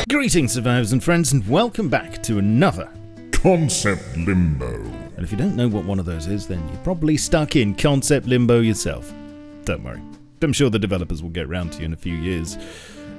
Greetings survivors and friends, and welcome back to another Concept Limbo. And if you don't know what one of those is, then you're probably stuck in Concept Limbo yourself. Don't worry, I'm sure the developers will get round to you in a few years,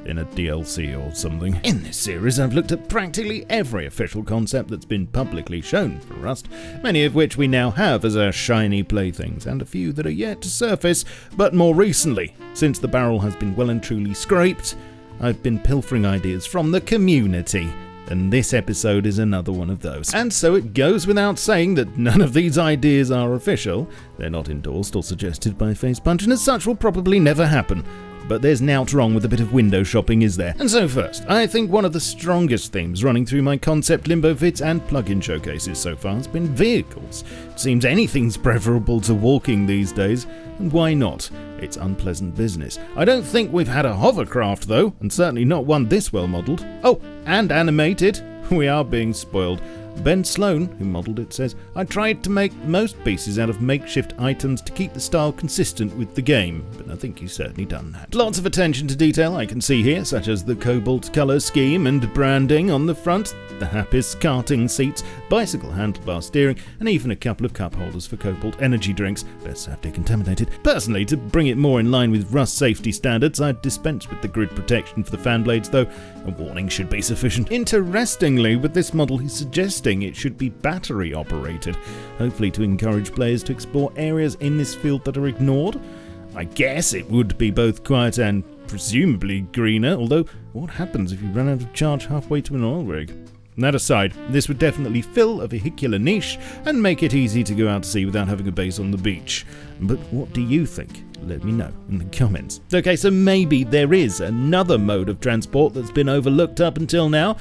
in a DLC or something. In this series I've looked at practically every official concept that's been publicly shown for Rust, many of which we now have as our shiny playthings, and a few that are yet to surface, but more recently, since the barrel has been well and truly scraped, I've been pilfering ideas from the community, and this episode is another one of those. And so it goes without saying that none of these ideas are official, they're not endorsed or suggested by Facepunch, and as such will probably never happen. But there's nought wrong with a bit of window shopping, is there? And so first, I think one of the strongest themes running through my Concept Limbo vids and plugin showcases so far has been vehicles. It seems anything's preferable to walking these days, and why not? It's unpleasant business. I don't think we've had a hovercraft though, and certainly not one this well modelled. Oh, and animated. We are being spoiled. Ben Sloan, who modelled it, says, I tried to make most pieces out of makeshift items to keep the style consistent with the game, but I think he's certainly done that. Lots of attention to detail I can see here, such as the cobalt colour scheme and branding on the front, the Happis karting seats, bicycle handlebar steering, and even a couple of cup holders for cobalt energy drinks, best have decontaminated. Personally, to bring it more in line with Rust safety standards, I'd dispense with the grid protection for the fan blades though. A warning should be sufficient. Interestingly, with this model he's suggesting it should be battery operated, hopefully to encourage players to explore areas in this field that are ignored. I guess it would be both quiet and presumably greener, although what happens if you run out of charge halfway to an oil rig? That aside, this would definitely fill a vehicular niche and make it easy to go out to sea without having a base on the beach. But what do you think? Let me know in the comments. Okay, so maybe there is another mode of transport that's been overlooked up until now.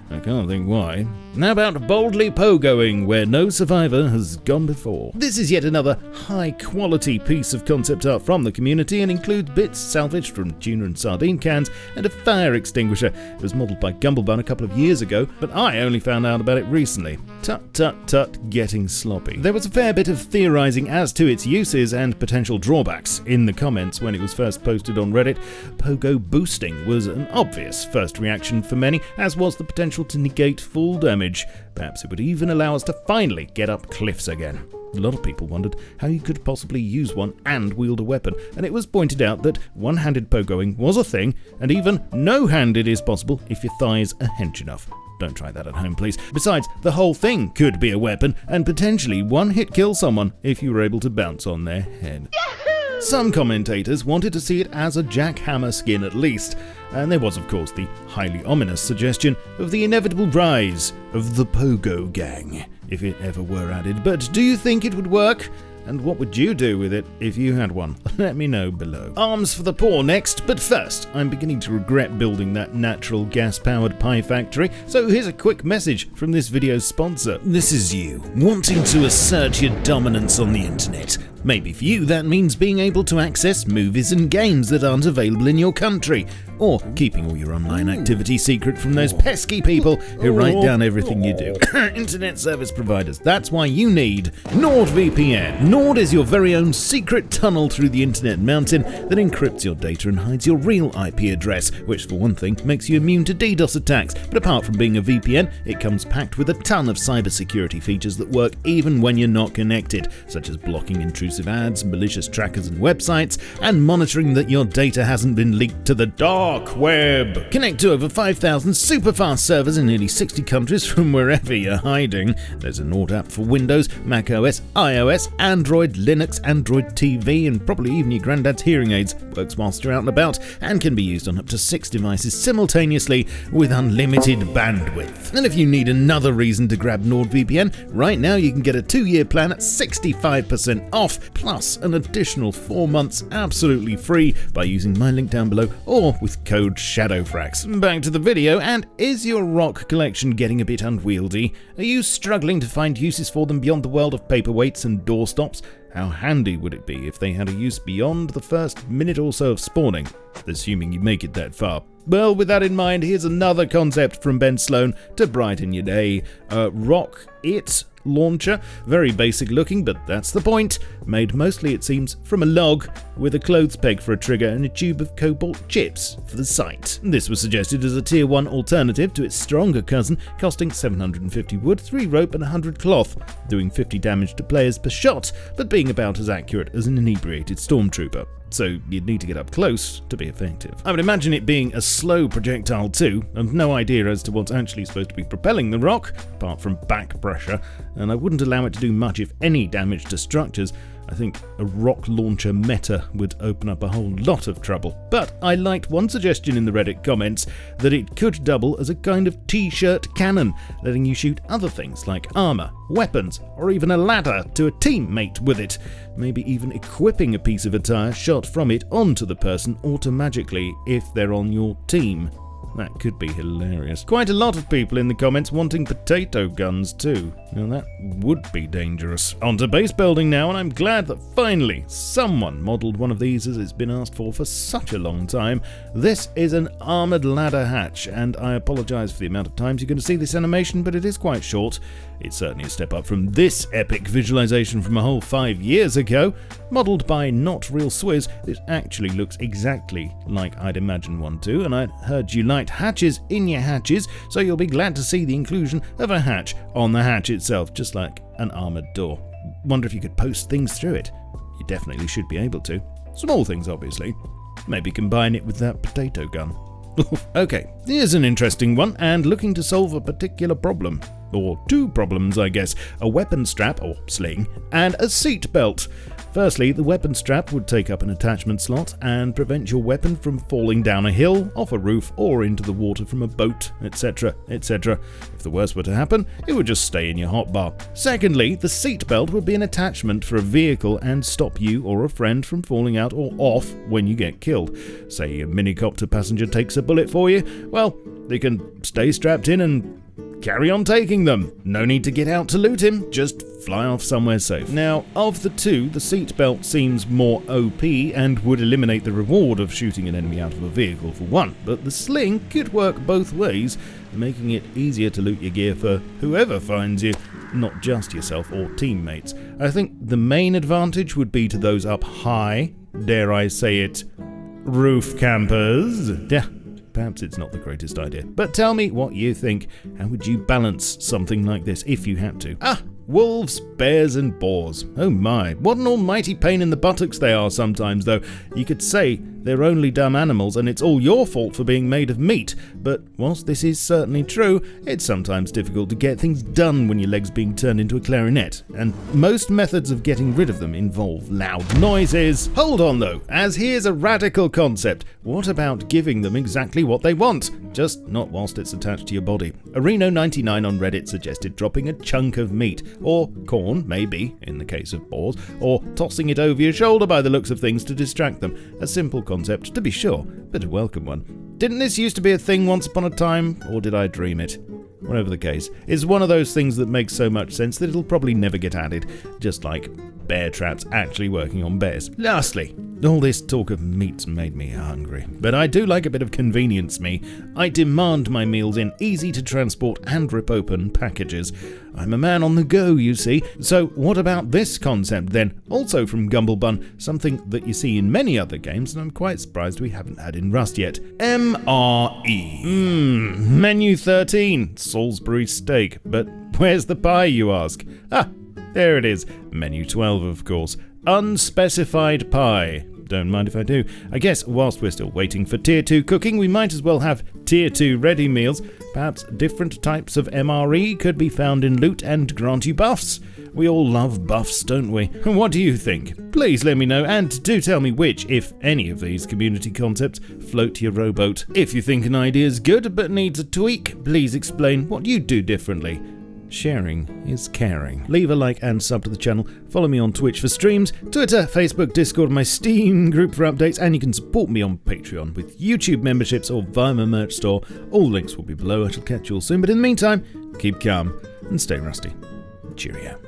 I can't think why. How about boldly pogoing, where no survivor has gone before? This is yet another high-quality piece of concept art from the community and includes bits salvaged from tuna and sardine cans and a fire extinguisher. It was modelled by Gumblebun a couple of years ago, but I only found out about it recently. Tut tut tut, getting sloppy. There was a fair bit of theorising as to its uses and potential drawbacks in the comments when it was first posted on Reddit. Pogo boosting was an obvious first reaction for many, as was the potential to negate full damage. Perhaps it would even allow us to finally get up cliffs again. A lot of people wondered how you could possibly use one and wield a weapon, and it was pointed out that one-handed pogoing was a thing, and even no-handed is possible if your thighs are hench enough. Don't try that at home, please. Besides, the whole thing could be a weapon, and potentially one-hit kill someone if you were able to bounce on their head. Some commentators wanted to see it as a jackhammer skin at least, and there was of course the highly ominous suggestion of the inevitable rise of the Pogo gang, if it ever were added. But do you think it would work? And what would you do with it if you had one? Let me know below. Arms for the poor next, but first, I'm beginning to regret building that natural gas-powered pie factory, so here's a quick message from this video's sponsor. This is you, wanting to assert your dominance on the internet. Maybe for you that means being able to access movies and games that aren't available in your country, or keeping all your online activity secret from those pesky people who write down everything you do. Internet service providers, that's why you need NordVPN. Nord is your very own secret tunnel through the internet mountain that encrypts your data and hides your real IP address, which for one thing makes you immune to DDoS attacks. But apart from being a VPN, it comes packed with a ton of cybersecurity features that work even when you're not connected, such as blocking intrusive ads, malicious trackers and websites, and monitoring that your data hasn't been leaked to the dark web. Connect to over 5,000 super fast servers in nearly 60 countries from wherever you're hiding. There's a Nord app for Windows, Mac OS, iOS, Android, Linux, Android TV, and probably even your granddad's hearing aids. Works whilst you're out and about and can be used on up to 6 devices simultaneously with unlimited bandwidth. And if you need another reason to grab NordVPN, right now you can get a 2-year plan at 65% off, plus an additional 4 months absolutely free by using my link down below or with code SHADOWFRAX. Back to the video, and is your rock collection getting a bit unwieldy? Are you struggling to find uses for them beyond the world of paperweights and doorstops? How handy would it be if they had a use beyond the first minute or so of spawning, assuming you make it that far? Well, with that in mind, here's another concept from Ben Sloan to brighten your day. Rock It launcher. Very basic looking, but that's the point. made mostly, it seems, from a log, with a clothes peg for a trigger and a tube of cobalt chips for the sight. This was suggested as a tier 1 alternative to its stronger cousin, costing 750 wood, 3 rope and 100 cloth, doing 50 damage to players per shot, but being about as accurate as an inebriated stormtrooper. So you'd need to get up close to be effective. I would imagine it being a slow projectile too. I've no idea as to what's actually supposed to be propelling the rock, apart from back pressure, and I wouldn't allow it to do much if any damage to structures. I think a rock launcher meta would open up a whole lot of trouble. But I liked one suggestion in the Reddit comments that it could double as a kind of t-shirt cannon, letting you shoot other things like armor, weapons, or even a ladder to a teammate with it. Maybe even equipping a piece of attire shot from it onto the person automagically if they're on your team. That could be hilarious. Quite a lot of people in the comments wanting potato guns too. Now that would be dangerous. On to base building now, and I'm glad that finally someone modelled one of these as it's been asked for such a long time. This is an armoured ladder hatch, and I apologise for the amount of times you're going to see this animation, but it is quite short. It's certainly a step up from this epic visualisation from a whole 5 years ago. Modelled by Not Real Swizz, this actually looks exactly like I'd imagine one to, and I'd heard you liked hatches in your hatches, so you'll be glad to see the inclusion of a hatch on the hatch itself, just like an armoured door. Wonder if you could post things through it. You definitely should be able to. Small things, obviously. Maybe combine it with that potato gun. Okay, here's an interesting one, and looking to solve a particular problem. Or two problems, I guess. A weapon strap, or sling, and a seat belt. Firstly, the weapon strap would take up an attachment slot and prevent your weapon from falling down a hill, off a roof, or into the water from a boat, etc, etc. If the worst were to happen, it would just stay in your hotbar. Secondly, the seat belt would be an attachment for a vehicle and stop you or a friend from falling out or off when you get killed. Say a minicopter passenger takes a bullet for you, well, they can stay strapped in and carry on taking them. No need to get out to loot him, just fly off somewhere safe. Now, of the two, the seatbelt seems more OP and would eliminate the reward of shooting an enemy out of a vehicle for one, but the sling could work both ways, making it easier to loot your gear for whoever finds you, not just yourself or teammates. I think the main advantage would be to those up high, dare I say it, roof campers. Yeah. Perhaps it's not the greatest idea. But tell me what you think. How would you balance something like this if you had to? Wolves, bears and boars. Oh my, what an almighty pain in the buttocks they are sometimes though. You could say they're only dumb animals and it's all your fault for being made of meat. But whilst this is certainly true, it's sometimes difficult to get things done when your leg's being turned into a clarinet. And most methods of getting rid of them involve loud noises. Hold on though, as here's a radical concept. What about giving them exactly what they want? Just not whilst it's attached to your body. Areno99 on Reddit suggested dropping a chunk of meat, or corn, maybe, in the case of boars, or tossing it over your shoulder by the looks of things to distract them. A simple concept, to be sure, but a welcome one. Didn't this used to be a thing once upon a time, or did I dream it? Whatever the case, it's one of those things that makes so much sense that it'll probably never get added, just like bear traps actually working on bears. Lastly, all this talk of meat's made me hungry, but I do like a bit of convenience me. I demand my meals in easy to transport and rip open packages. I'm a man on the go, you see. So what about this concept then? Also from Gumblebun, something that you see in many other games, and I'm quite surprised we haven't had in Rust yet. MRE. Menu 13, Salisbury steak. But where's the pie, you ask? There it is. Menu 12, of course. Unspecified pie. Don't mind if I do. I guess whilst we're still waiting for Tier 2 cooking, we might as well have Tier 2 ready meals. Perhaps different types of MRE could be found in loot and grant you buffs. We all love buffs, don't we? What do you think? Please let me know, and do tell me which, if any of these community concepts, float your rowboat. If you think an idea is good but needs a tweak, please explain what you do differently. Sharing is caring. Leave a like and sub to the channel. Follow me on Twitch for streams, Twitter, Facebook, Discord, my Steam group for updates, and you can support me on Patreon with YouTube memberships or via my merch store. All links will be below. I shall catch you all soon, but in the meantime, keep calm and stay rusty. Cheerio.